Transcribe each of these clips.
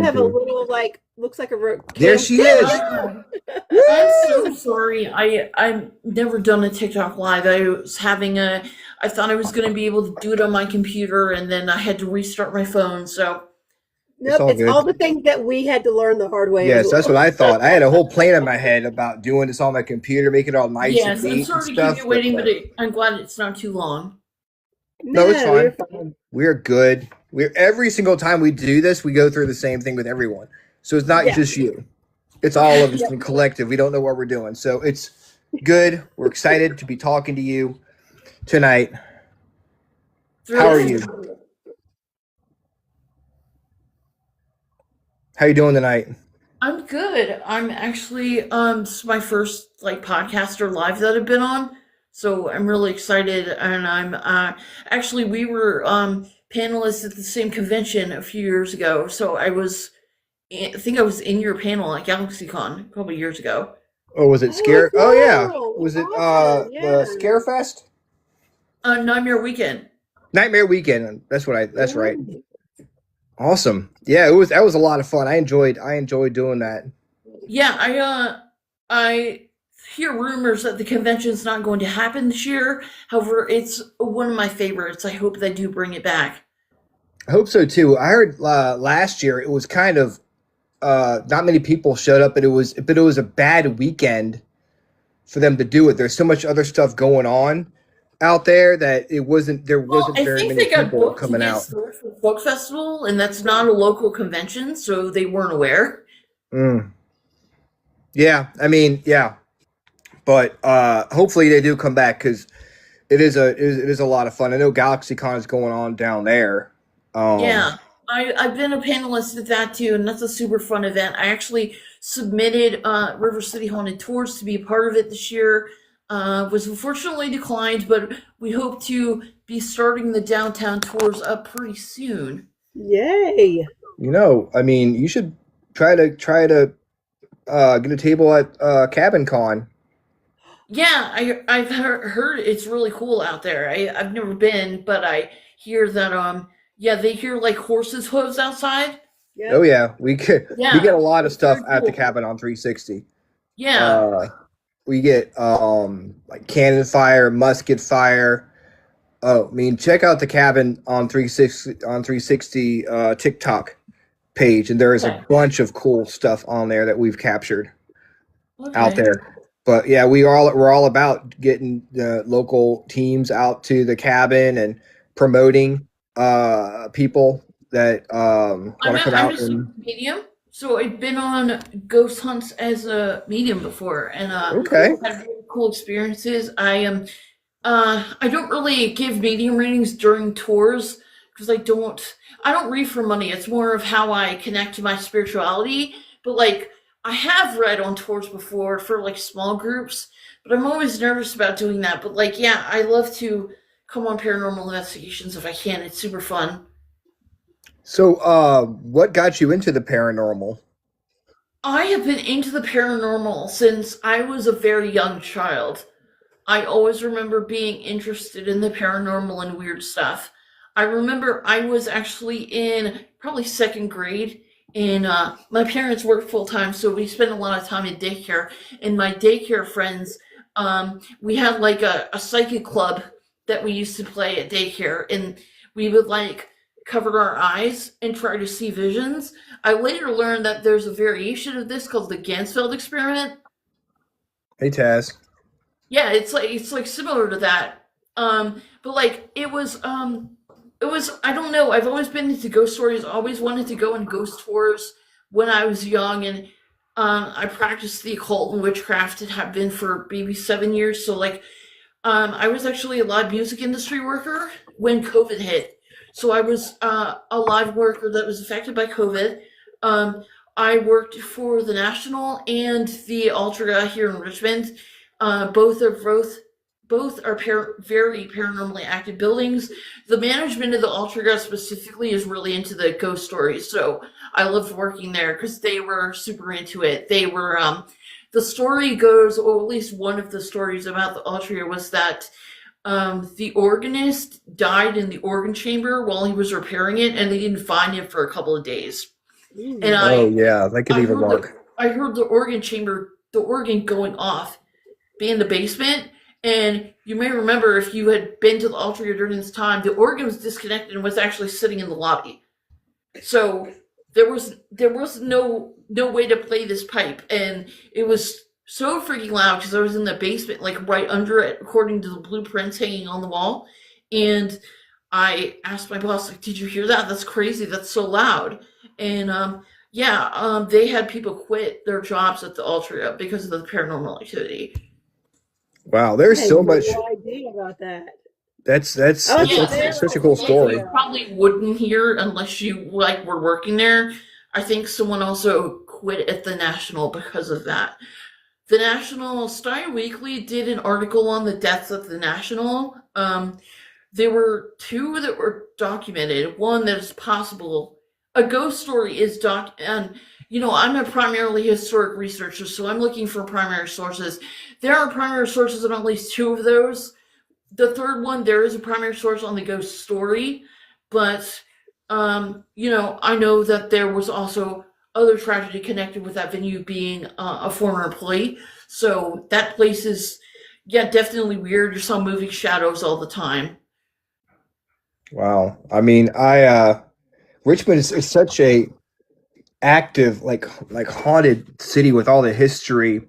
time have a too. little looks like a There she is. I'm so sorry. I've never done a TikTok live. I thought I was gonna be able to do it on my computer, and then I had to restart my phone. So It's Nope, all it's good. all the things that we had to learn the hard way as Yes, that's well. what I thought. I had a whole plan in my head about doing this on my computer, making it all nice and yes, I'm neat and sorry to keep stuff. you But waiting, but I'm glad it's not too long. no, it's No, you're fine. fine. We're good. We're every single time we do this, we go through the same thing with everyone. So it's not Yeah. just you. It's all of us Yep. in collective. We don't know what we're doing. So it's good. We're excited to be talking to you tonight. How are you? How you doing tonight? I'm good. I'm actually this is my first like podcast or live that I've been on, so I'm really excited. And I'm actually we were panelists at the same convention a few years ago. So I think I was in your panel at GalaxyCon a couple years ago. Or was it Oh, Scare? Oh yeah. cool. Was it Awesome. the Yeah. Scarefest? Nightmare Weekend. Nightmare Weekend. That's right. Ooh. Awesome. Yeah, that was a lot of fun. I enjoyed doing that. Yeah, I hear rumors that the convention's not going to happen this year. However, it's one of my favorites. I hope they do bring it back. I hope so too. I heard last year it was kind of not many people showed up, but it was a bad weekend for them to do it. There's so much other stuff going on out there that there wasn't I very think many they got people booked coming to out. the book festival, and that's not a local convention, so they weren't aware. Mm. Yeah, I mean, yeah, but hopefully they do come back because it is a lot of fun. I know GalaxyCon is going on down there. Yeah, I've been a panelist at that too, and that's a super fun event. I actually submitted River City Haunted Tours to be a part of it this year. Was unfortunately declined, but we hope to be starting the downtown tours up pretty soon. Yay. I mean, you should try to get a table at Cabin Con. Yeah, I've heard it's really cool out there. I've never been, but I hear that yeah, they hear like horses' hooves outside. Yep. Oh yeah, we get Yeah, a lot of it's stuff very at the cool. Cabin on 360. Yeah, We get like cannon fire, musket fire. Oh, I mean, check out the Cabin on 360 TikTok page, and there is okay, a bunch of cool stuff on there that we've captured out okay. there. But yeah, we're all about getting the local teams out to the Cabin and promoting people that want to come I'm out a super and medium, so I've been on ghost hunts as a medium before, and okay. had really cool experiences. I don't really give medium readings during tours because I don't read for money. It's more of how I connect to my spirituality. But like I have read on tours before for like small groups, but I'm always nervous about doing that. But like yeah, I love to come on paranormal investigations if I can. It's super fun. So, what got you into the paranormal? I have been into the paranormal since I was a very young child. I always remember being interested in the paranormal and weird stuff. I remember I was actually in probably second grade, and my parents worked full time, so we spent a lot of time in daycare. And my daycare friends, we had like a psychic club that we used to play at daycare, and we would like cover our eyes and try to see visions. I later learned that there's a variation of this called the Gansfeld experiment. Hey, Taz. Yeah, it's like similar to that. But like it was I don't know. I've always been into ghost stories. Always wanted to go on ghost tours when I was young, and I practiced the occult and witchcraft. It had been for maybe 7 years. So like I was actually a live music industry worker when COVID hit. So I was a live worker that was affected by COVID. Um, I worked for the National and the Ultra here in Richmond. Both are very paranormally active buildings. The management of the Ultra specifically is really into the ghost stories, so I loved working there because they were super into it. They were the story goes, or at least one of the stories about the Ultra was that the organist died in the organ chamber while he was repairing it, and they didn't find him for a couple of days. Ooh. And Oh yeah, that could I leave a heard mark. I heard the organ chamber, the organ going off, be in the basement. And you may remember, if you had been to the altar during this time, the organ was disconnected and was actually sitting in the lobby. So there was no way to play this pipe, and it was so freaking loud because I was in the basement, like right under it, according to the blueprints hanging on the wall. And I asked my boss, like, "Did you hear that? That's crazy. That's so loud." And yeah, they had people quit their jobs at the Altria because of the paranormal activity. Wow, I there's had so no much. idea about that. That's I was Yeah, just that's there there's such a for cool a things while that you story. though. probably wouldn't hear unless you like were working there. I think someone also quit at the National because of that. The National Stein Weekly did an article on the deaths at the National. There were two that were documented. One that is possible. A ghost story is and I'm a primarily historic researcher, so I'm looking for primary sources. There are primary sources on at least two of those. The third one, there is a primary source on the ghost story, but I know that there was also other tragedy connected with that venue being a former employee. So that place is, yeah, definitely weird. You saw moving shadows all the time. Wow. I mean, I Richmond is such a active, like haunted city with all the history.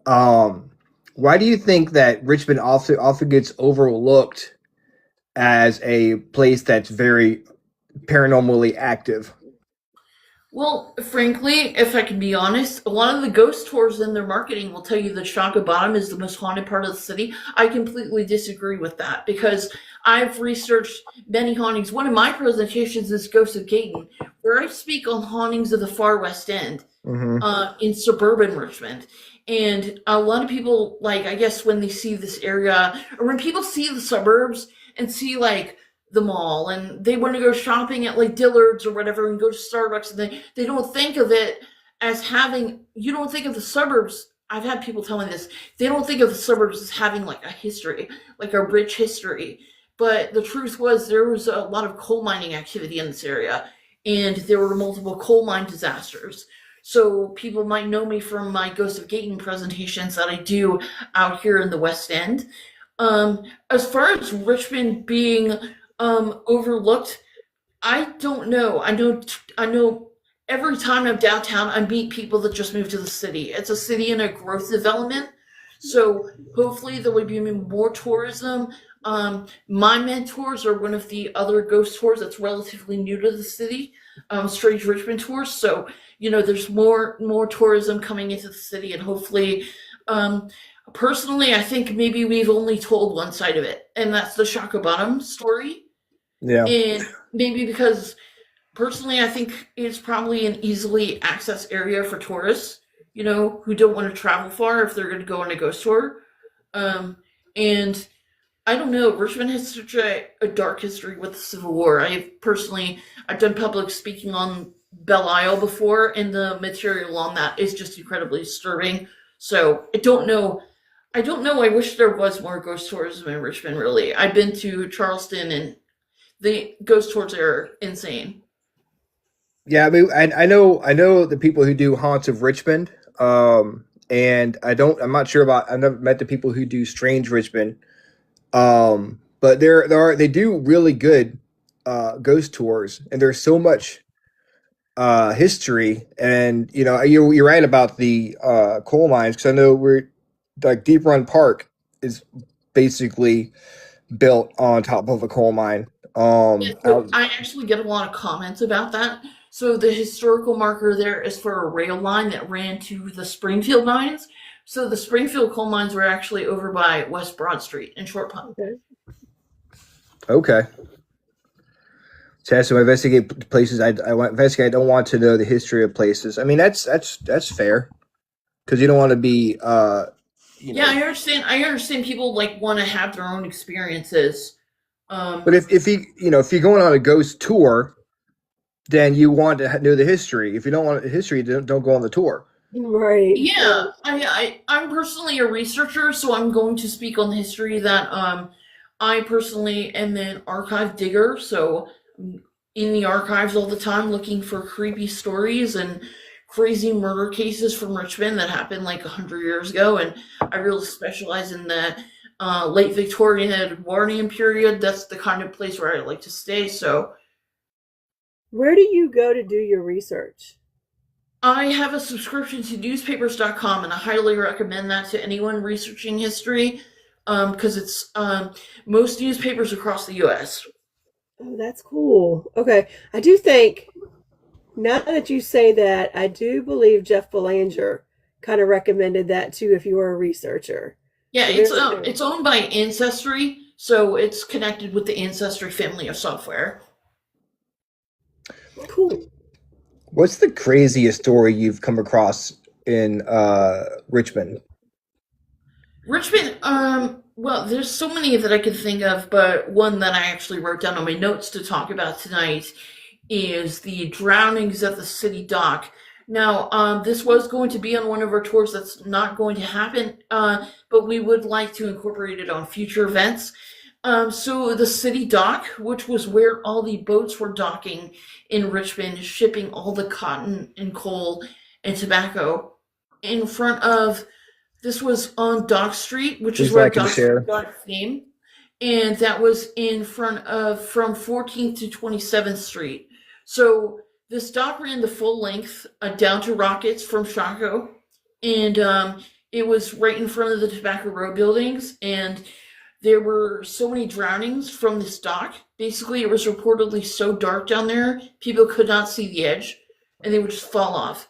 Um, why do you think that Richmond often gets overlooked as a place that's very paranormally active? Well, frankly, if I can be honest, a lot of the ghost tours in their marketing will tell you that Shaka Bottom is the most haunted part of the city. I completely disagree with that because I've researched many hauntings. One of my presentations is Ghosts of Gayton, where I speak on hauntings of the far West End, Hmm. in suburban Richmond. And a lot of people, like, I guess when they see this area, or when people see the suburbs and see, like, the mall, and they want to go shopping at, like, Dillard's or whatever and go to Starbucks, and they don't think of it as having, you don't think of the suburbs. I've had people tell me this. They don't think of the suburbs as having, like, a history, like a rich history. But the truth was, there was a lot of coal mining activity in this area, and there were multiple coal mine disasters. So people might know me from my Ghost of Gayton presentations that I do out here in the West End. As far as Richmond being overlooked, I don't know. I know every time I'm downtown, I meet people that just moved to the city. It's a city in a growth development, so hopefully there will be more tourism. My mentors are one of the other ghost tours that's relatively new to the city, Strange Richmond tours. So there's more tourism coming into the city, and hopefully, um, personally, I think maybe we've only told one side of it, and that's the Shaka Bottom story. Yeah. And maybe because personally, I think it's probably an easily accessed area for tourists, who don't want to travel far if they're going to go on a ghost tour. And I don't know, Richmond has such a dark history with the Civil War. I've done public speaking on Belle Isle before, and the material on that is just incredibly disturbing. So I don't know. I don't know. I wish there was more ghost tourism in Richmond. Really, I've been to Charleston, and the ghost tours are insane. Yeah, I mean, I know the people who do Haunts of Richmond. And I'm not sure about, I've never met the people who do Strange Richmond. But they do really good ghost tours, and there's so much history. And you're right about the coal mines, because I know we're like Deep Run Park is basically built on top of a coal mine. Yeah, so Out, I actually get a lot of comments about that. So the historical marker there is for a rail line that ran to the Springfield mines. So the Springfield coal mines were actually over by West Broad Street in Short Pond. Okay. okay. So I investigate places. I want investigate. I don't want to know the history of places. I mean, that's fair, because you don't want to be you Yeah, know. I understand. I understand people like want to have their own experiences. But Um, if you're going on a ghost tour, then you want to know the history. If you don't want the history, don't go on the tour. Right. yeah, Right. I'm personally a researcher, so I'm going to speak on the history that I personally am an archive digger. So in the archives all the time looking for creepy stories and crazy murder cases from Richmond that happened like 100 years ago. And I really specialize in the late Victorian and Edwardian period. That's the kind of place where I like to stay. So Where do you go to do your research? I have a subscription to newspapers.com, and I highly recommend that to anyone researching history because it's most newspapers across the U.S. Oh, that's cool. Okay. I do think, now that you say that, I do believe Jeff Belanger kind of recommended that too if you were a researcher. Yeah, So it's owned by Ancestry, so it's connected with the Ancestry family of software. cool. What's the craziest story you've come across in Richmond? Richmond, well, there's so many that I can think of, but one that I actually wrote down on my notes to talk about tonight is the drownings at the city dock. Now, this was going to be on one of our tours. That's not going to happen, but we would like to incorporate it on future events. So the city dock, which was where all the boats were docking in Richmond, shipping all the cotton and coal and tobacco, in front of, this was on Dock Street, which is where Dock Street got its name, and that was in front of, from 14th to 27th Street. So this dock ran the full length down to Rockets from Chaco, and it was right in front of the Tobacco Row buildings, and there were so many drownings from this dock. Basically, it was reportedly so dark down there, people could not see the edge, and they would just fall off.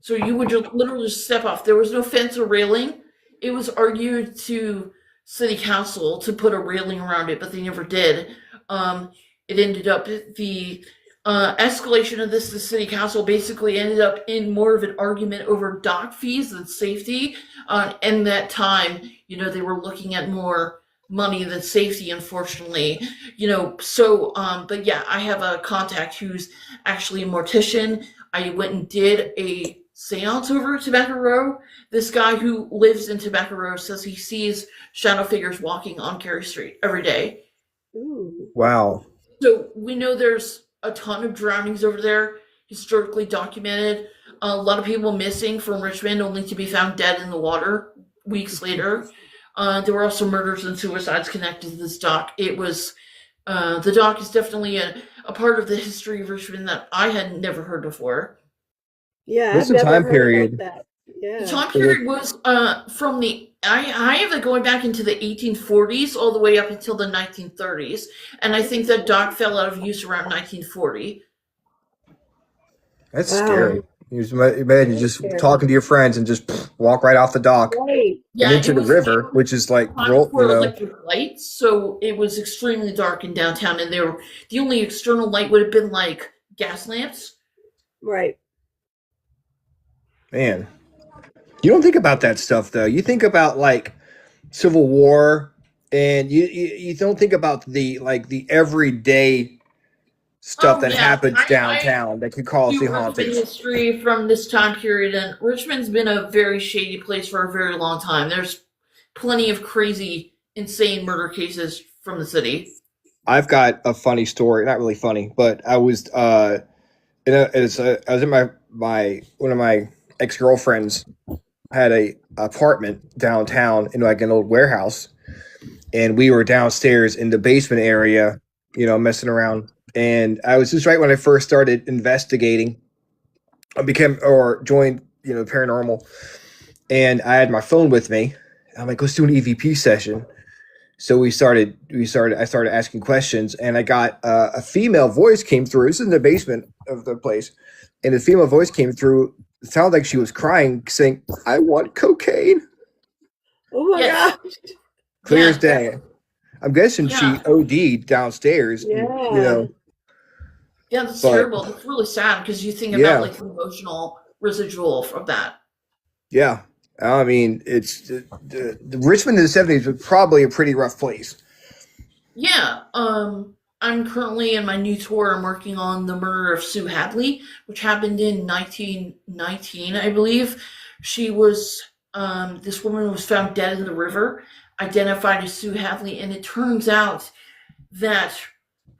So you would just literally just step off. There was no fence or railing. It was argued to city council to put a railing around it, but they never did. It ended up, the escalation of this to city council basically ended up in more of an argument over dock fees than safety. And that time, they were looking at more money than safety, unfortunately. But yeah, I have a contact who's actually a mortician. I went and did a seance over at Tobacco Row. This guy who lives in Tobacco Row says he sees shadow figures walking on Carey Street every day. Ooh. Wow. So we know there's a ton of drownings over there, historically documented. A lot of people missing from Richmond, only to be found dead in the water weeks later. There were also murders and suicides connected to this dock. It was, the dock is definitely a part of the history of Richmond that I had never heard before. Yeah, What's I've the never time heard period? about that. Yeah. The time period was from the, I have it going back into the 1840s all the way up until the 1930s. And I think that dock fell out of use around 1940. That's Wow. scary. You just imagine just talking to your friends and just walk right off the dock Right. Yeah, and into it the was river, which is like, for electric lights, so it was extremely dark in downtown, and the only external light would have been like gas lamps. Right. man. You don't think about that stuff though. You think about like Civil War, and you don't think about the everyday stuff that happens downtown that could cause the hauntings. History from this time period, and Richmond's been a very shady place for a very long time. There's plenty of crazy, insane murder cases from the city. I've got a funny story, not really funny, but I was I was in my one of my ex-girlfriends had a apartment downtown in like an old warehouse, and we were downstairs in the basement area, messing around. And I was just right when I first started investigating, I joined, paranormal, and I had my phone with me. I'm like, let's do an EVP session. So I started asking questions, and I got a female voice came through. This is in the basement of the place, and the female voice came through. It sounded like she was crying, saying, "I want cocaine." Oh my gosh. Clear as day. I'm guessing she OD'd downstairs. Yeah. Yeah, that's terrible. It's really sad because you think about like the emotional residual from that. Yeah. I mean, it's the Richmond in the 70s was probably a pretty rough place. Yeah. I'm currently in my new tour. I'm working on the murder of Sue Hadley, which happened in 1919, I believe. She was, this woman was found dead in the river, identified as Sue Hadley, and it turns out that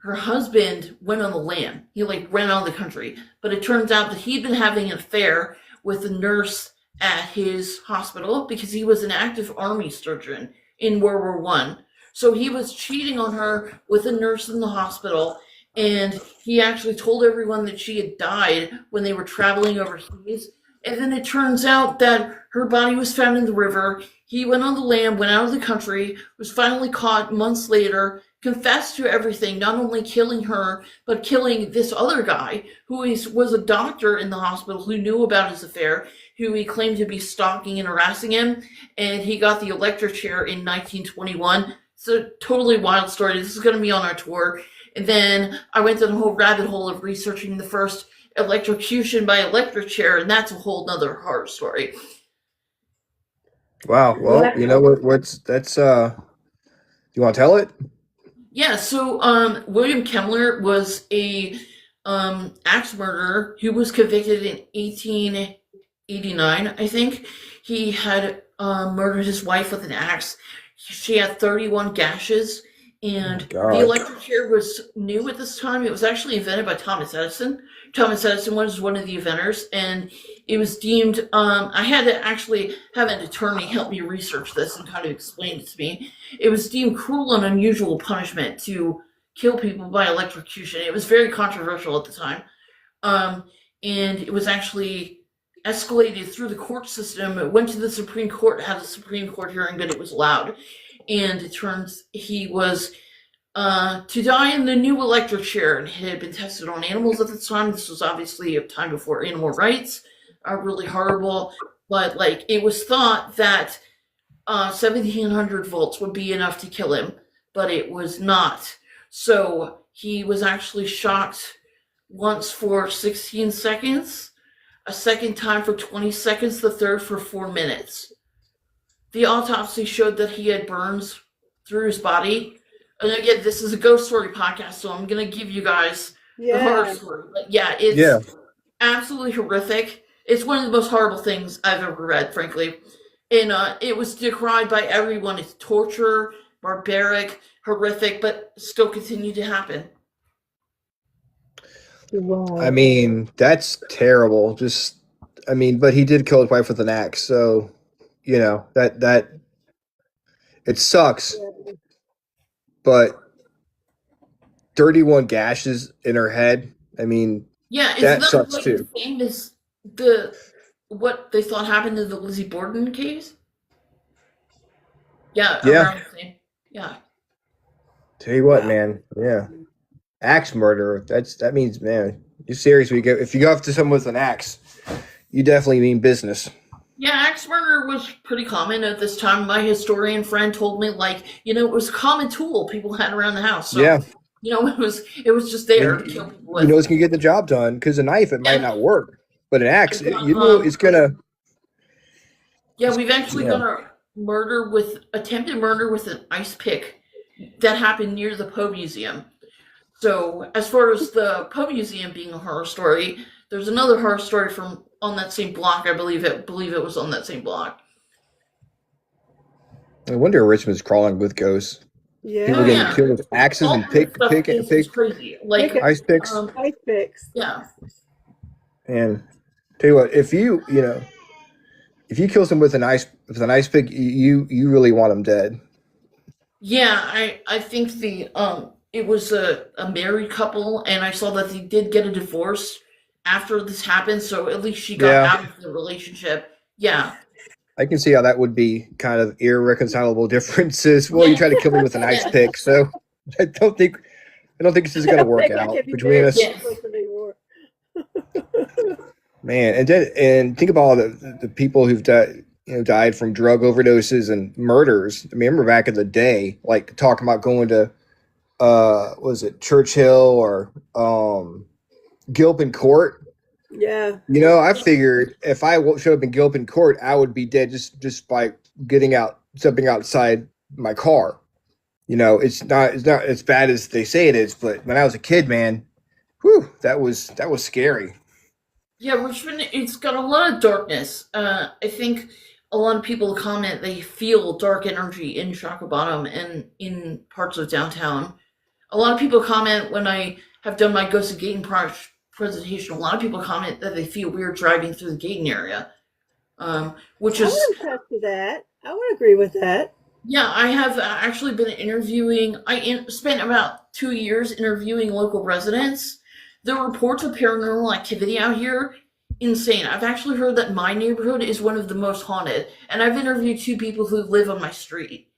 her husband went on the lam. He like ran out of the country. But it turns out that he'd been having an affair with a nurse at his hospital because he was an active army surgeon in World War One. So he was cheating on her with a nurse in the hospital, and he actually told everyone that she had died when they were traveling overseas. And then it turns out that her body was found in the river. He went on the lam, went out of the country, was finally caught months later, confessed to everything, not only killing her, but killing this other guy who was a doctor in the hospital who knew about his affair, who he claimed to be stalking and harassing him. And he got the electric chair in 1921. It's a totally wild story. This is going to be on our tour. And then I went down a whole rabbit hole of researching the first electrocution by electric chair, and that's a whole nother horror story. Wow. Well, you know what's that's you want to tell it? Yeah, so William Kemmler was a axe murderer who was convicted in 1889, I think. He had murdered his wife with an axe. She had 31 gashes, and the electric chair was new at this time. It was actually invented by Thomas Edison. Thomas Edison was one of the inventors, and it was deemed, I had to actually have an attorney help me research this and kind of explain it to me. It was deemed cruel and unusual punishment to kill people by electrocution. It was very controversial at the time. And it was actually escalated through the court system. It went to the Supreme Court, had a Supreme Court hearing, but it was allowed. And it turns he was to die in the new electric chair, and it had been tested on animals at the time. This was obviously a time before animal rights are really horrible, but like it was thought that 1700 volts would be enough to kill him, but it was not. So he was actually shocked once for 16 seconds, a second time for 20 seconds, the third for 4 minutes. The autopsy showed that he had burns through his body. And again, this is a ghost story podcast, so I'm going to give you guys the horror story. But yeah, it's absolutely horrific. It's one of the most horrible things I've ever read, frankly. And it was decried by everyone. It's torture, barbaric, horrific, but still continued to happen. Wow. I mean, that's terrible. But he did kill his wife with an axe, so you know that it sucks. But 31 gashes in her head. I mean, yeah, that sucks like too. The same as what they thought happened in the Lizzie Borden case. Yeah, around the same. Yeah. Tell you what, man. Yeah, axe murderer. That means, man, you're serious. If you go after someone with an axe, you definitely mean business. Yeah, axe murder was pretty common at this time. My historian friend told me, it was a common tool people had around the house. So, yeah. It was just there to kill people with. It's going to get the job done, because a knife, it might not work. But an axe, it's going to... Yeah, we've actually done a attempted murder with an ice pick that happened near the Poe Museum. So, as far as the Poe Museum being a horror story, there's another horror story from on that same block. I believe it was on that same block. I wonder if Richmond's crawling with ghosts. Yeah. People getting killed with axes and pick crazy. Like ice picks. Ice picks. Yeah. And tell you what, if you kill someone with an ice pick, you really want them dead. Yeah, I think it was a married couple, and I saw that they did get a divorce after this happened, so at least she got out of the relationship. Yeah. I can see how that would be kind of irreconcilable differences. Well, you try to kill me with an ice pick, so I don't think this is going to work out between us. Yes. Man, and think about all the people who've died from drug overdoses and murders. I mean, I remember back in the day, like talking about going to was it Churchill or Gilpin Court? Yeah. I figured if I showed up in Gilpin Court, I would be dead just by stepping outside my car. It's not as bad as they say it is, but when I was a kid, man, whew, that was scary. Yeah, Richmond, it's got a lot of darkness. I think a lot of people comment they feel dark energy in Shaka Bottom and in parts of downtown. A lot of people comment when I have done my Ghost of Gaten presentation. A lot of people comment that they feel weird driving through the Gaten area, which I is would attest to that. I would agree with that. yeah. I have actually been interviewing. Spent about 2 years interviewing local residents. The reports of paranormal activity out here, insane. I've actually heard that my neighborhood is one of the most haunted, and I've interviewed 2 people who live on my street.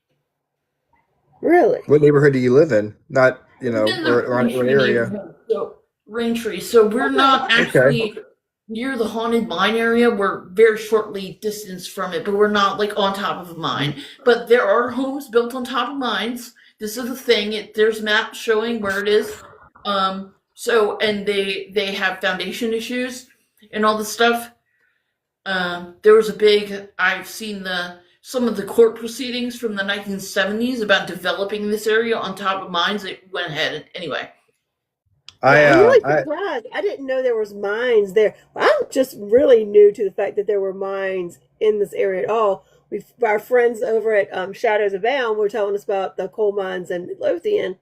Really? What neighborhood do you live in? Not, you know, In the or what Raintree area? neighborhood, so Raintree. So we're Okay. not actually near the haunted mine area. We're very shortly distanced from it, but we're not like on top of a mine. But there are homes built on top of mines. This is the thing. There's maps showing where it is. So and they have foundation issues and all this stuff. There was a big. I've seen some of the court proceedings from the 1970s about developing this area on top of mines. It went ahead anyway. I'm really surprised. I didn't know there was mines there. I'm just really new to the fact that there were mines in this area at all. Our friends over at Shadows Abound were telling us about the coal mines in Midlothian.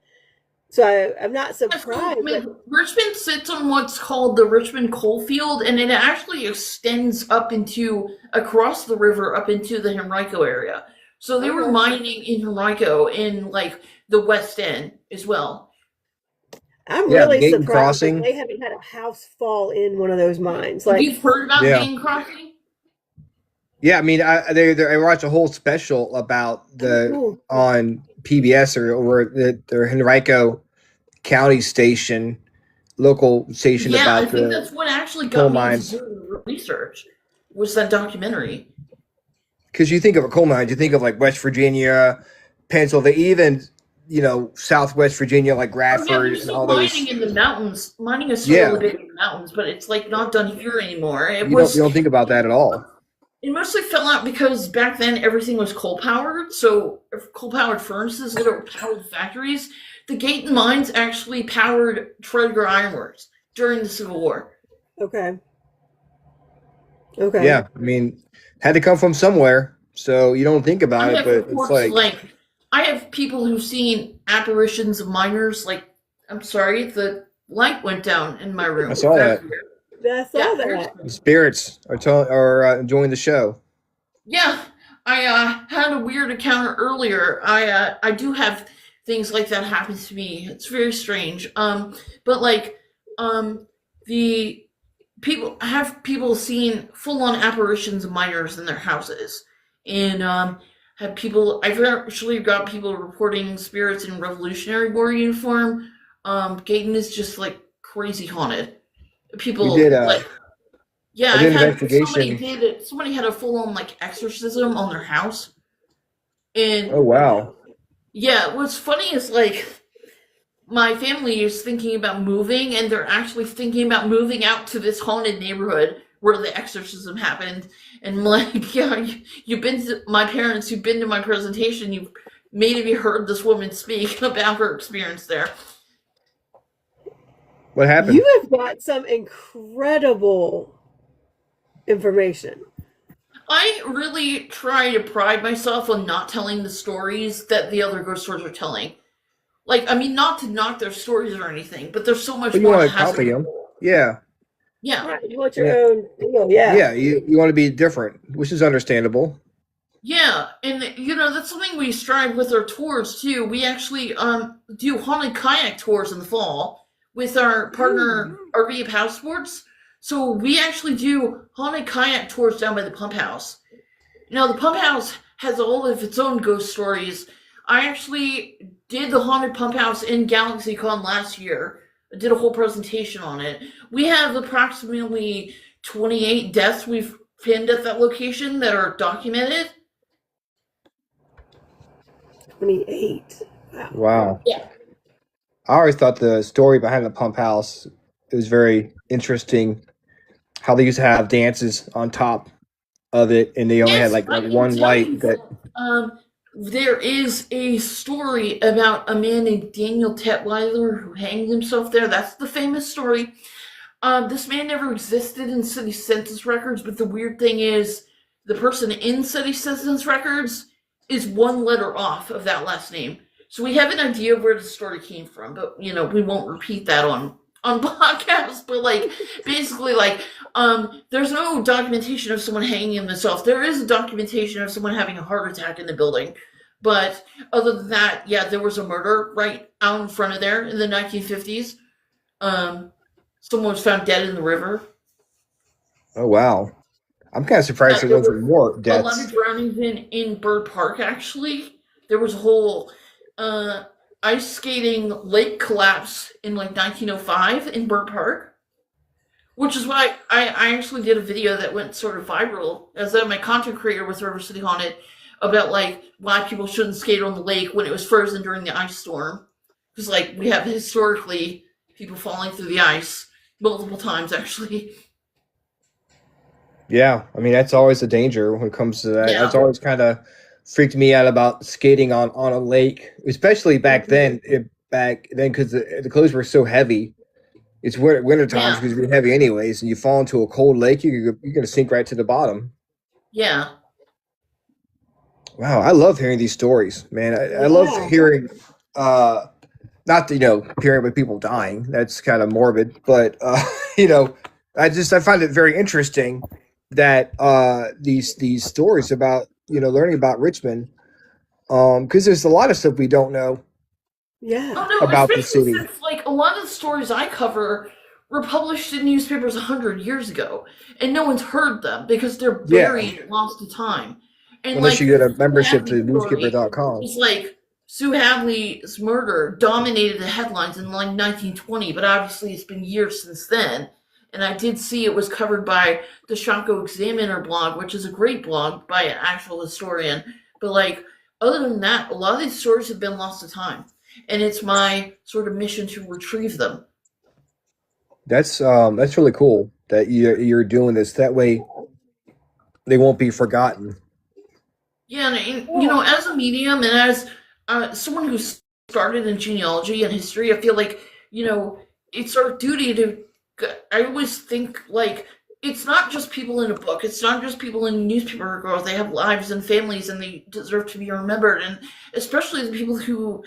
So I'm not surprised. Richmond sits on what's called the Richmond coal field, and it actually extends across the river up into the Henrico area. So they were mining in Henrico in like the West End as well. I'm really surprised that they haven't had a house fall in one of those mines. Like, you've heard about Gaten Crossing? Yeah, I mean, I watched a whole special about on PBS or the Henrico County station, local station about I think that's what actually got me to do research, was that documentary. Because you think of a coal mine, you think of like West Virginia, Pennsylvania, even Southwest Virginia, like Radford and all those. Mining in the mountains, mining is still really big in the mountains, but it's like not done here anymore. You don't think about that at all. It mostly fell out because back then everything was coal powered, so coal powered furnaces, little powered factories. The Gaten mines actually powered Tredegar Ironworks during the Civil War. Okay. Yeah, I mean, had to come from somewhere, so you don't think about it, but it's like I have people who've seen apparitions of miners. Like, I'm sorry, the light went down in my room. I saw that. The spirits are enjoying the show. Yeah, I had a weird encounter earlier. I do have things like that happen to me. It's very strange. But like, the people seen full on apparitions of miners in their houses, and I've actually got people reporting spirits in Revolutionary War uniform. Gaten is just like crazy haunted. People did, I had investigation. Somebody had a full on like exorcism on their house, and oh wow, yeah. What's funny is like my family is thinking about moving, and they're actually thinking about moving out to this haunted neighborhood where the exorcism happened. And like, yeah, you've been to my parents, you've been to my presentation, you've maybe heard this woman speak about her experience there. What happened? You have got some incredible information. I really try to pride myself on not telling the stories that the other ghost stories are telling. Like, I mean, not to knock their stories or anything, but there's so much more. You want to copy them? Yeah. Yeah. Right, you want your own deal, yeah. Yeah, you want to be different, which is understandable. Yeah, and that's something we strive with our tours too. We actually do haunted kayak tours in the fall with our partner RV House Sports. So we actually do haunted kayak tours down by the pump house. Now the pump house has all of its own ghost stories. I actually did the haunted pump house in GalaxyCon last year. I did a whole presentation on it. We have approximately 28 deaths we've pinned at that location that are documented. 28. Wow. Yeah. I always thought the story behind the pump house was very interesting. How they used to have dances on top of it, and they only had like one light. There is a story about a man named Daniel Tetweiler who hanged himself there. That's the famous story. This man never existed in city census records, but the weird thing is the person in city census records is one letter off of that last name. So we have an idea of where the story came from, but we won't repeat that on podcasts. But like, basically, like, there's no documentation of someone hanging themselves. There is a documentation of someone having a heart attack in the building, but other than that, yeah, there was a murder right out in front of there in the 1950s. Someone was found dead in the river. Oh wow. I'm kind of surprised there wasn't more deaths. A lot of drownings in Bird Park, actually. There was a whole ice skating lake collapse in like 1905 in Bird Park, which is why I actually did a video that went sort of viral as my content creator with River City Haunted about like why people shouldn't skate on the lake when it was frozen during the ice storm. Because like we have historically people falling through the ice multiple times, actually. Yeah, I mean, that's always a danger when it comes to that. Yeah. That's always kind of freaked me out about skating on a lake, especially back then. Because the clothes were so heavy. It's winter times because you're heavy anyways, and you fall into a cold lake, you're going to sink right to the bottom. Yeah. Wow, I love hearing these stories, man. I love hearing, not hearing about people dying. That's kind of morbid, but I find it very interesting that these stories about learning about Richmond, because there's a lot of stuff we don't know. Yeah. Oh, no, about the city. Since, like, a lot of the stories I cover were published in newspapers 100 years ago, and no one's heard them because they're buried, lost to time. And unless like, you get a membership to newspaper.com. It's like Sue Hadley's murder dominated the headlines in like 1920, but obviously it's been years since then. And I did see it was covered by the Shonko Examiner blog, which is a great blog by an actual historian. But like, other than that, a lot of these stories have been lost to time. And it's my sort of mission to retrieve them. That's really cool that you're doing this. That way they won't be forgotten. Yeah, and as a medium and as someone who started in genealogy and history, I feel like, it's our duty to, I always think, like, it's not just people in a book. It's not just people in a newspaper articles. They have lives and families, and they deserve to be remembered. And especially the people who,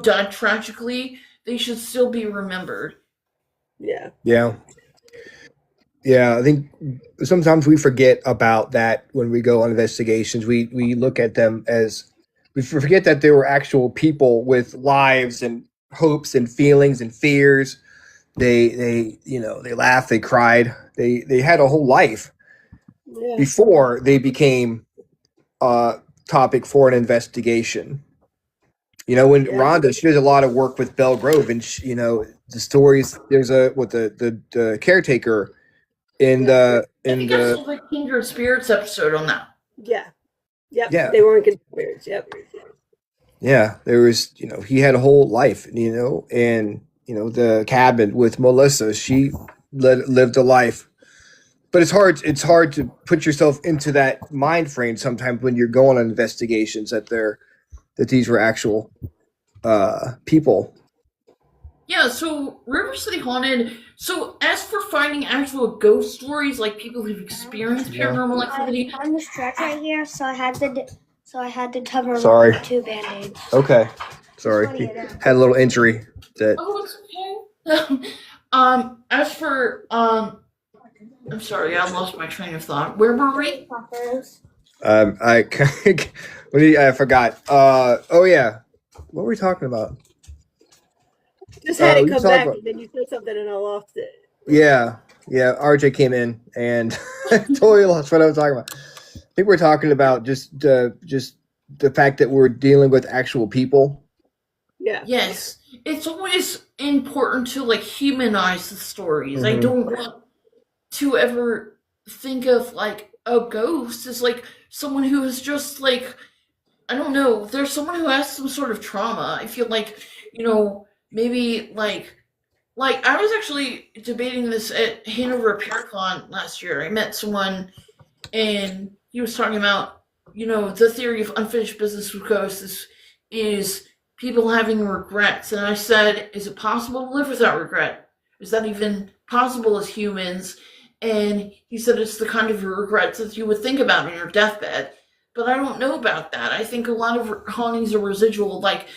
died tragically, they should still be remembered. Yeah. Yeah. Yeah, I think sometimes we forget about that when we go on investigations. We look at them as, we forget that there were actual people with lives and hopes and feelings and fears. They laughed, they cried, they had a whole life before they became a topic for an investigation. When Rhonda, she does a lot of work with Belle Grove, and the stories. There's the caretaker in the like Kindred Spirits episode on that. Yeah. Yep. Yeah. They were in Kindred Spirits. Yep. Yeah, there was. He had a whole life. And the cabin with Melissa, she lived a life. But it's hard to put yourself into that mind frame sometimes when you're going on investigations that these were actual people. Yeah, so River City Haunted. So as for finding actual ghost stories, like people who've experienced paranormal activity, I'm on the stretch right here, so I had to cover with 2 band-aids. Okay, sorry, he had a little injury. Oh, it's okay. As for I'm sorry, I lost my train of thought. Where were we? I forgot. Oh yeah, what were we talking about? Just had it come back, and then you said something, and I lost it. Yeah. RJ came in and totally lost what I was talking about. I think we're talking about just the fact that we're dealing with actual people. Yeah. Yes, it's always important to like humanize the stories. I don't want to ever think of like a ghost as like someone who is just like, I don't know, there's someone who has some sort of trauma. I feel like, maybe like I was actually debating this at Hanover ParaCon last year. I met someone and he was talking about, the theory of unfinished business with ghosts is people having regrets. And I said, is it possible to live without regret? Is that even possible as humans? And he said it's the kind of regrets that you would think about in your deathbed. But I don't know about that. I think a lot of hauntings are residual. Like,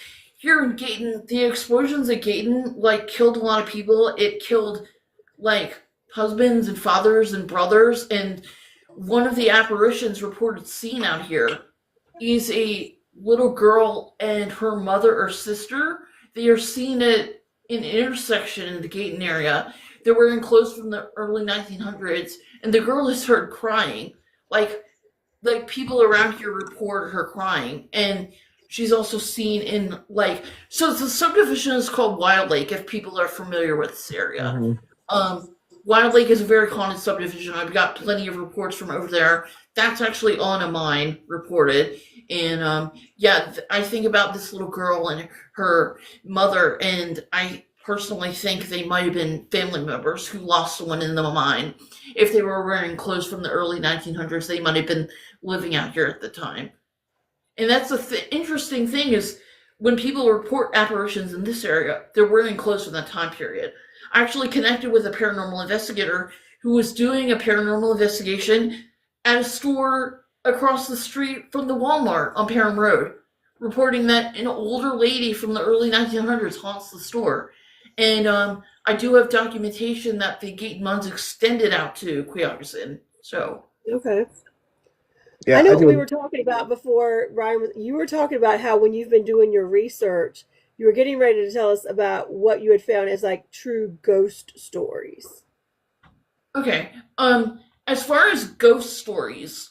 here in Gayton, the explosions at Gayton, like, killed a lot of people. It killed, like, husbands and fathers and brothers, and one of the apparitions reported seen out here is a little girl and her mother or sister. They are seen at an intersection in the Gayton area. They were enclosed from the early 1900s, and the girl has heard crying. Like people around here report her crying, and she's also seen in, like, so the subdivision is called Wild Lake, if people are familiar with this area. Mm-hmm. Wild Lake is a very haunted subdivision. I've got plenty of reports from over there. That's actually on a mine reported. And I think about this little girl and her mother, and I personally think they might have been family members who lost someone in the mine. If they were wearing clothes from the early 1900s, they might have been living out here at the time. And that's the interesting thing is when people report apparitions in this area, they're wearing clothes from that time period. I actually connected with a paranormal investigator who was doing a paranormal investigation at a store across the street from the Walmart on Parham Road, reporting that an older lady from the early 1900s haunts the store. And I do have documentation that the Gayton Nuns extended out to Quioccasin. So okay. Yeah, I know what we were talking about before, Ryan. You were talking about how when you've been doing your research, you were getting ready to tell us about what you had found as like true ghost stories. Okay. As far as ghost stories,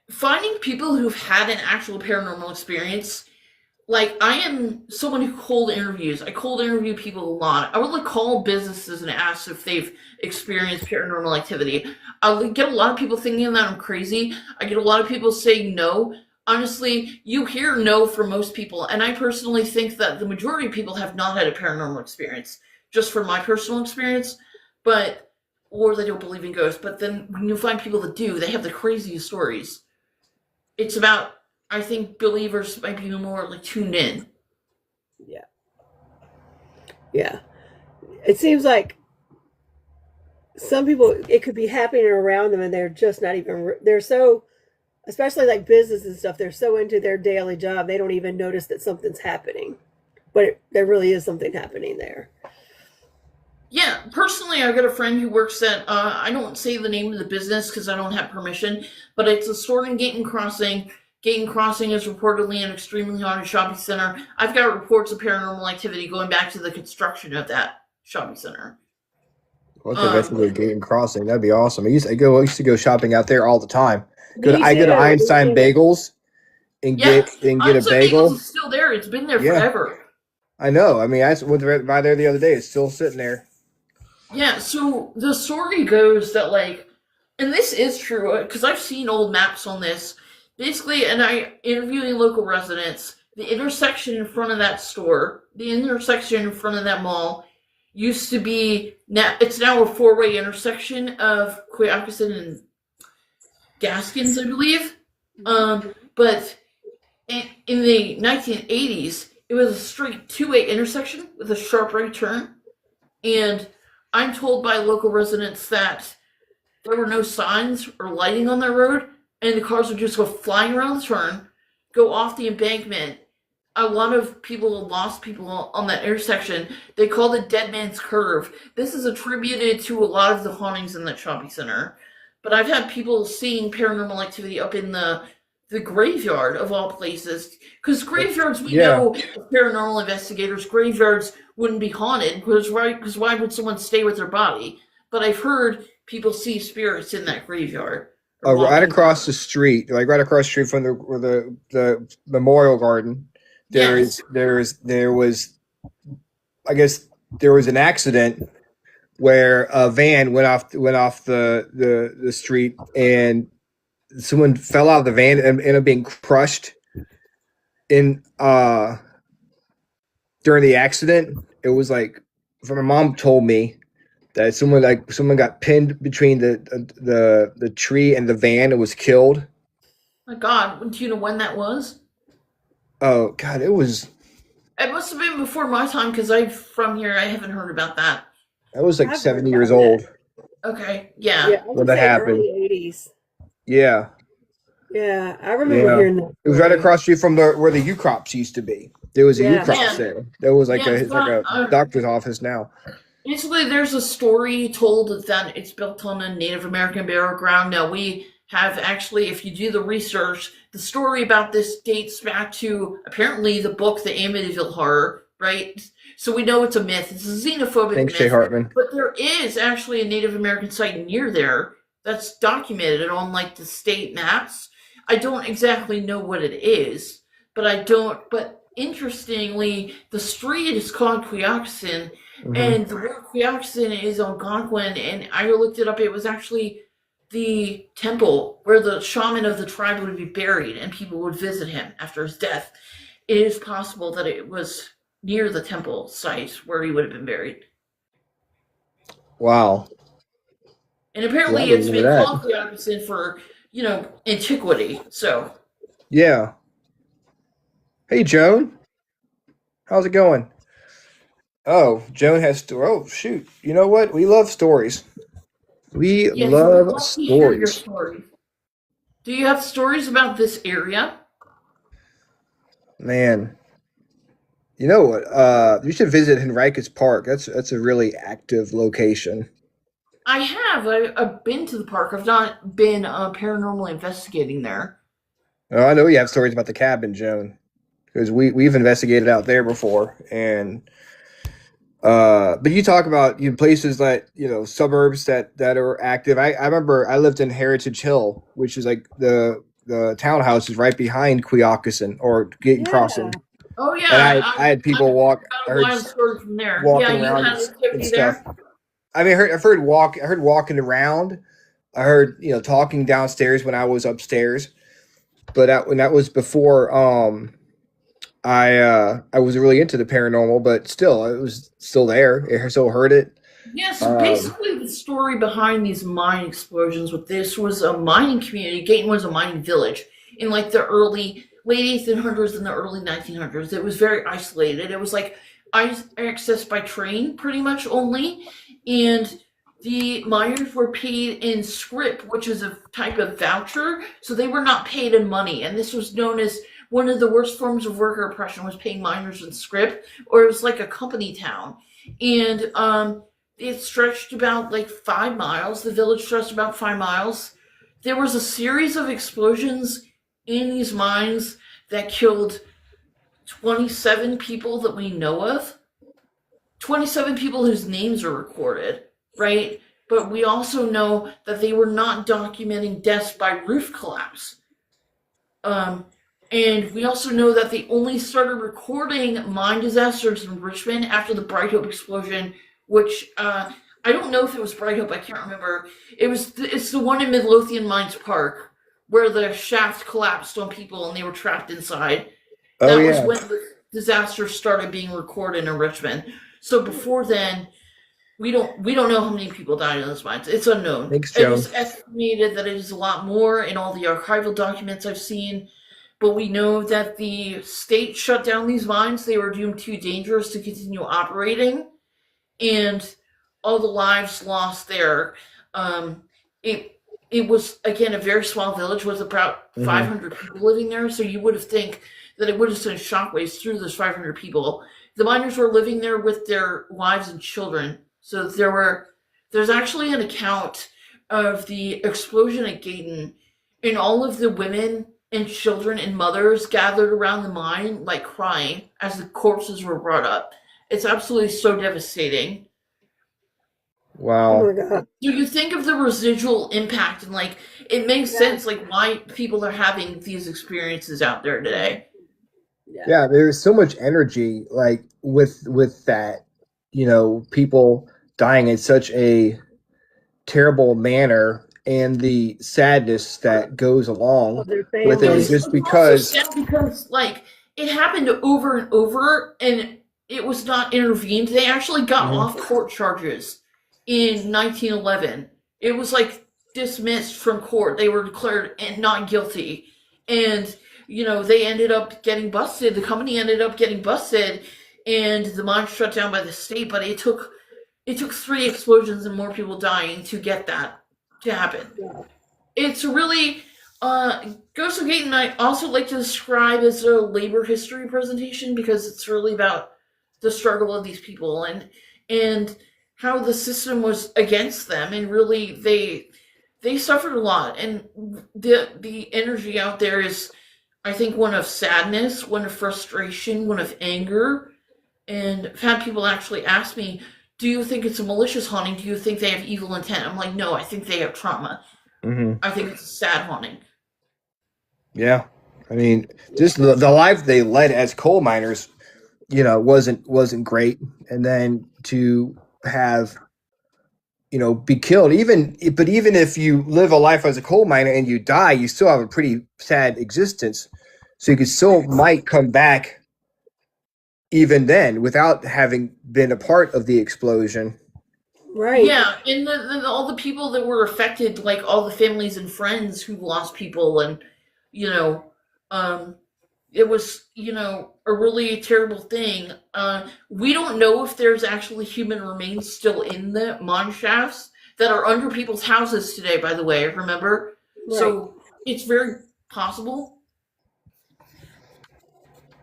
finding people who've had an actual paranormal experience, like, I am someone who cold interviews. I cold interview people a lot. I would like call businesses and ask if they've experienced paranormal activity. I get a lot of people thinking that I'm crazy. I get a lot of people saying no. Honestly, you hear no from most people, and I personally think that the majority of people have not had a paranormal experience, just from my personal experience, or they don't believe in ghosts. But then when you find people that do, they have the craziest stories. It's about, I think believers might be more like tuned in. Yeah. Yeah. It seems like some people, it could be happening around them and they're just not even, they're so, especially like business and stuff, they're so into their daily job, they don't even notice that something's happening. But there really is something happening there. Yeah, personally, I've got a friend who works at, I don't say the name of the business because I don't have permission, but it's a store in Gayton Crossing. Gayton Crossing is reportedly an extremely haunted shopping center. I've got reports of paranormal activity going back to the construction of that shopping center. Well, that's a good Gayton Crossing. That'd be awesome. I used to go shopping out there all the time. I go to Einstein Bagels and get a bagel. Bagels is still there. It's been there forever. I know. I mean, I went by there the other day. It's still sitting there. Yeah, so the story goes that, like, and this is true, because I've seen old maps on this. Basically, and I interviewing local residents, the intersection in front of that store, the intersection in front of that mall, used to be, it's now a four-way intersection of Quioccasin and Gaskins, I believe. But in the 1980s, it was a straight two-way intersection with a sharp right turn. And I'm told by local residents that there were no signs or lighting on that road, and the cars would just go flying around the turn, go off the embankment. A lot of people lost people on that intersection. They called it Dead Man's Curve. This is attributed to a lot of the hauntings in that shopping center. But I've had people seeing paranormal activity up in the graveyard of all places. Because graveyards, we know, as paranormal investigators, graveyards wouldn't be haunted. Because why would someone stay with their body? But I've heard people see spirits in that graveyard. Right across the street, like right across the street from the Memorial Garden, there was an accident where a van went off the street and someone fell out of the van and ended up being crushed in during the accident. It was like, my mom told me that someone got pinned between the tree and the van and was killed. My God, do you know when that was? Oh God, it must have been before my time because I'm from here. I haven't heard about that. That was like 70 years old. Okay, yeah. When that happened. Early 80s. Yeah. Yeah, I remember hearing that. It was right across the street from where the U-Crops used to be. There was a Yeah. U-Cross there. There was like it's a doctor's office now. Basically, there's a story told that it's built on a Native American burial ground. Now, we have actually, if you do the research, the story about this dates back to apparently the book, The Amityville Horror, right? So we know it's a myth. It's a xenophobic Thanks, myth. Jay Hartman. But there is actually a Native American site near there that's documented on like the state maps. I don't exactly know what it is, but interestingly, the street is called Quioccasin, and the word Quioccasin is Algonquin, and I looked it up. It was actually the temple where the shaman of the tribe would be buried, and people would visit him after his death. It is possible that it was near the temple site where he would have been buried. Wow. And apparently it's been called Quioccasin for, antiquity, so. Yeah. Hey, Joan. How's it going? Oh, Joan has oh, shoot. You know what? We love stories. We love stories. Do you have stories about this area? Man. You know what? You should visit Henricus Park. That's a really active location. I have. I've been to the park. I've not been paranormal investigating there. Oh, I know you have stories about the cabin, Joan, because we've investigated out there before, and but you talk about places that suburbs that are active. I remember I lived in Heritage Hill, which is like the townhouse is right behind Quioccasin or Gate Crossing. Oh yeah, and I had people walk. I heard wild story from there. Walking around and stuff. There. I mean, I heard walking around. I heard talking downstairs when I was upstairs, but when that was before I was really into the paranormal, but still it was still there. I still heard it. Yeah, so basically the story behind these mine explosions with this was a mining community. Gayton was a mining village in like the late 1800s and the early 1900s. It was very isolated. It was like accessed by train pretty much only. And the miners were paid in scrip, which is a type of voucher. So they were not paid in money. And this was known as one of the worst forms of worker oppression, was paying miners in scrip, or it was like a company town. And it stretched about like 5 miles. The village stretched about 5 miles. There was a series of explosions in these mines that killed 27 people that we know of. 27 people whose names are recorded, right? But we also know that they were not documenting deaths by roof collapse. And we also know that they only started recording mine disasters in Richmond after the Bright Hope explosion, which I don't know if it was Bright Hope, I can't remember. It's the one in Midlothian Mines Park where the shaft collapsed on people and they were trapped inside. That was when the disaster started being recorded in Richmond. So before then, we don't know how many people died in those mines. It's unknown. Thanks, Joe. It is estimated that it is a lot more in all the archival documents I've seen. But we know that the state shut down these mines. They were deemed too dangerous to continue operating. And all the lives lost there. It was, again, a very small village with about 500 people living there. So you would have think that it would have sent shockwaves through those 500 people. The miners were living there with their wives and children. So there's actually an account of the explosion at Gayton, and all of the women and children and mothers gathered around the mine, like crying as the corpses were brought up. It's absolutely so devastating. Wow. Oh my God. Do you think of the residual impact, and like it makes sense like why people are having these experiences out there today? Yeah, there's so much energy like with that, people dying in such a terrible manner, and the sadness that goes along with it, just because like it happened over and over and it was not intervened. They actually got off court charges in 1911. It was like dismissed from court. They were declared not guilty, and they ended up getting busted. The company ended up getting busted, and the mine shut down by the state. But it took 3 explosions and more people dying to get that to happen. Yeah. It's really Ghost of Gaten I also like to describe as a labor history presentation because it's really about the struggle of these people and how the system was against them, and really they suffered a lot, and the energy out there is, I think, one of sadness, one of frustration, one of anger. And I've had people actually ask me, do you think it's a malicious haunting? Do you think they have evil intent? I'm like, no, I think they have trauma. I think it's a sad haunting. Yeah. I mean, just the life they led as coal miners, wasn't great. And then to have, be killed, but even if you live a life as a coal miner and you die, you still have a pretty sad existence. So you still might come back even then without having been a part of the explosion. Right. Yeah, and all the people that were affected, like all the families and friends who lost people, and it was a really terrible thing. We don't know if there's actually human remains still in the mine shafts that are under people's houses today. By the way, remember, right. So it's very possible.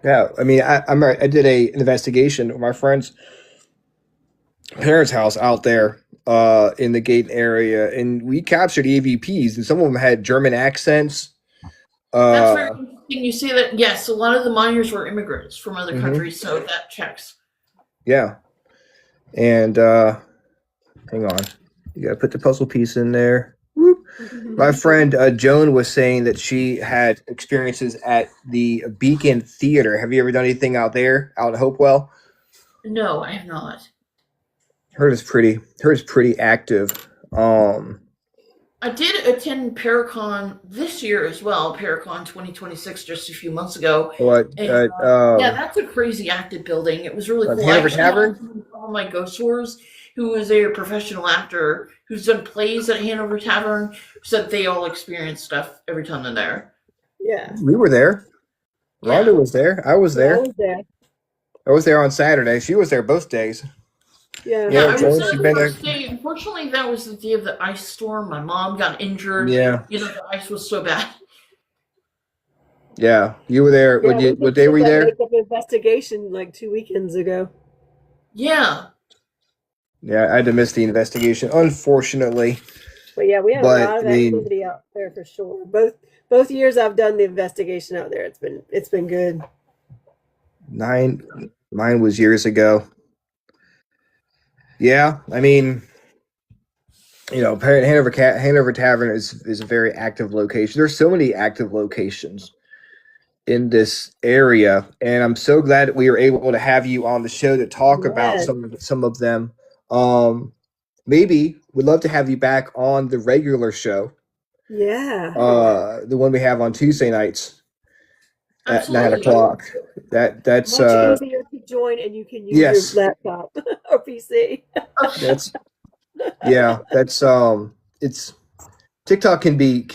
Yeah, I mean, I did an investigation of my friend's parents' house out there in the Gate area, and we captured EVPs, and some of them had German accents. That's very interesting. You see that? Yes, a lot of the miners were immigrants from other countries, so that checks. Yeah, and hang on, you gotta put the puzzle piece in there. Whoop. My friend Joan was saying that she had experiences at the Beacon Theater. Have you ever done anything out there, out in Hopewell? No, I have not. Heard it's pretty active. I did attend Paracon this year as well, Paracon 2026, just a few months ago. What? And, yeah, that's a crazy active building. It was really cool. Hanover Tavern? One of my ghost tours, who is a professional actor who's done plays at Hanover Tavern, said they all experience stuff every time they're there. Yeah. We were there. Rhonda was there. I was there. I was there on Saturday. She was there both days. Yeah, I was there the first day. Unfortunately, that was the day of the ice storm. My mom got injured. Yeah. The ice was so bad. Yeah. You were there. Yeah, what day were you there? Investigation like 2 weekends ago. Yeah. Yeah, I had to miss the investigation, unfortunately. But yeah, we had a lot of activity out there for sure. Both years I've done the investigation out there. It's been good. Mine was years ago. Yeah, I mean, Hanover Tavern is a very active location. There's so many active locations in this area, and I'm so glad that we were able to have you on the show to talk about some of them. Maybe we'd love to have you back on the regular show. Yeah. The one we have on Tuesday nights at Absolutely. 9:00. That's much easier to join, and you can use your laptop or PC. It's TikTok can be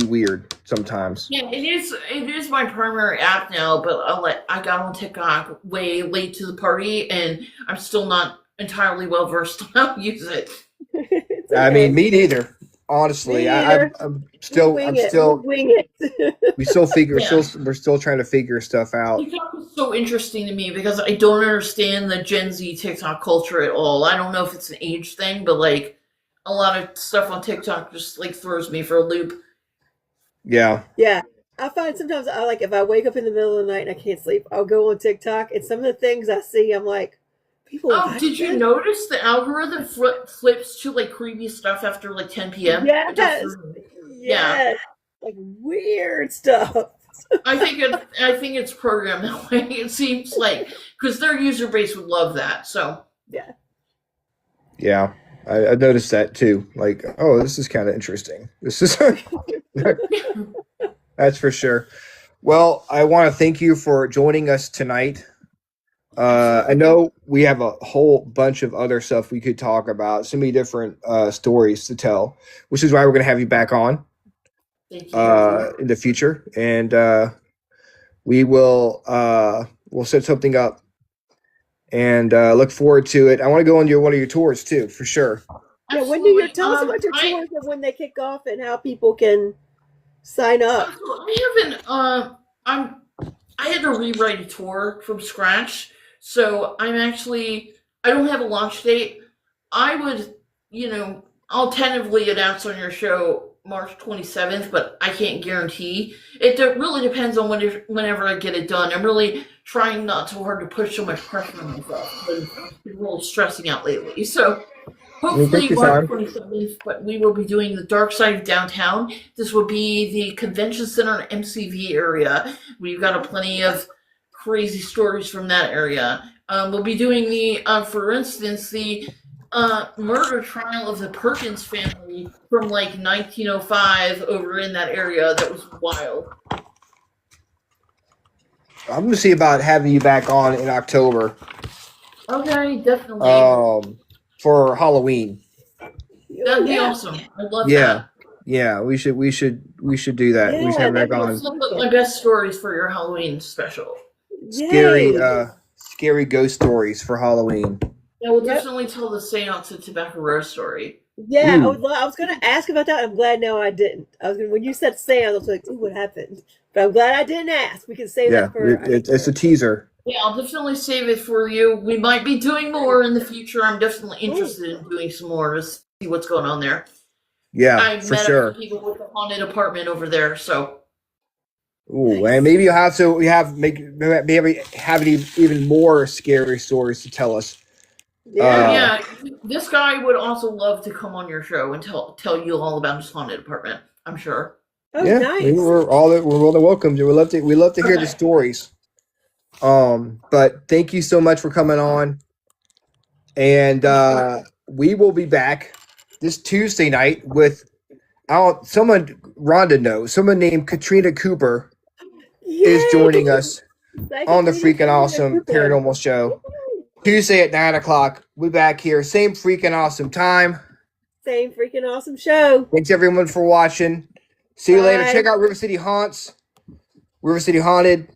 weird sometimes. Yeah, it is my primary app now, but I got on TikTok way late to the party, and I'm still not entirely well versed on how to use it. Okay. I mean, me neither. Honestly, I'm still wing it. We're still trying to figure stuff out. TikTok is so interesting to me because I don't understand the Gen Z TikTok culture at all. I don't know if it's an age thing, but like a lot of stuff on TikTok just like throws me for a loop. Yeah. Yeah. I find sometimes if I wake up in the middle of the night and I can't sleep, I'll go on TikTok, and some of the things I see, I'm like, people. Oh, did you notice the algorithm flips to like creepy stuff after like 10 p.m.? Yes. Yeah. Like weird stuff. I think it's programmed that way. It seems like because their user base would love that. So yeah. Yeah, I noticed that too. Like, oh, this is kind of interesting. This is that's for sure. Well, I want to thank you for joining us tonight. I know we have a whole bunch of other stuff we could talk about, so many different stories to tell, which is why we're going to have you back on in the future, and we'll set something up and look forward to it. I want to go on one of your tours too, for sure. Yeah, when do you tell us about your tours and when they kick off and how people can sign up? I haven't. I had to rewrite a tour from scratch, so I don't have a launch date. I would, I'll tentatively announce on your show March 27th, but I can't guarantee. It really depends on whenever I get it done. I'm really trying not too hard to push so much pressure on myself. I've been a little stressing out lately. So hopefully March 27th, but we will be doing the Dark Side of Downtown. This will be the Convention Center MCV area. We've got plenty of crazy stories from that area. We'll be doing for instance, the murder trial of the Perkins family from like 1905 over in that area. That was wild. I'm gonna see about having you back on in October. Okay, definitely. For Halloween. That'd be awesome. I'd love that. Yeah, we should do that. We should have back on. My best stories for your Halloween special. Scary ghost stories for Halloween. Yeah, we'll definitely tell the Seance at Tobacco Road story. Yeah, I was going to ask about that. I'm glad now I didn't. When you said seance, I was like, "Ooh, what happened?" But I'm glad I didn't ask. We can save that for. It's a teaser. Yeah, I'll definitely save it for you. We might be doing more in the future. I'm definitely interested in doing some more to see what's going on there. Yeah, for sure. I've met people with a haunted apartment over there, so. Ooh, and maybe you'll have even more scary stories to tell us. Yeah. This guy would also love to come on your show and tell you all about his haunted apartment. I'm sure. Oh, yeah, nice. We're all the welcome. We love to hear the stories. But thank you so much for coming on, and we will be back this Tuesday night with someone Rhonda knows. Someone named Katrina Cooper is joining us on the Freakin Awesome Paranormal Show. Tuesday at 9 o'clock. We'll be back here. Same freaking awesome time. Same freaking awesome show. Thanks everyone for watching. See you later. Check out River City Haunts. River City Haunted.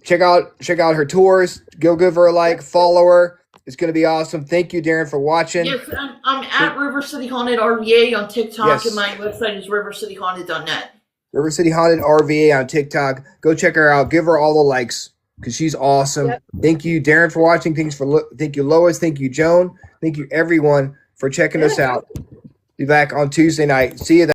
Check out her tours. Go give her a like. Follow her. It's going to be awesome. Thank you, Darren, for watching. Yes, I'm at River City Haunted RVA on TikTok, and my website is rivercityhaunted.net. River City Haunted RVA on TikTok. Go check her out. Give her all the likes because she's awesome. Yep. Thank you, Darren, for watching. Thank you, Lois. Thank you, Joan. Thank you, everyone, for checking us out. Be back on Tuesday night. See you then.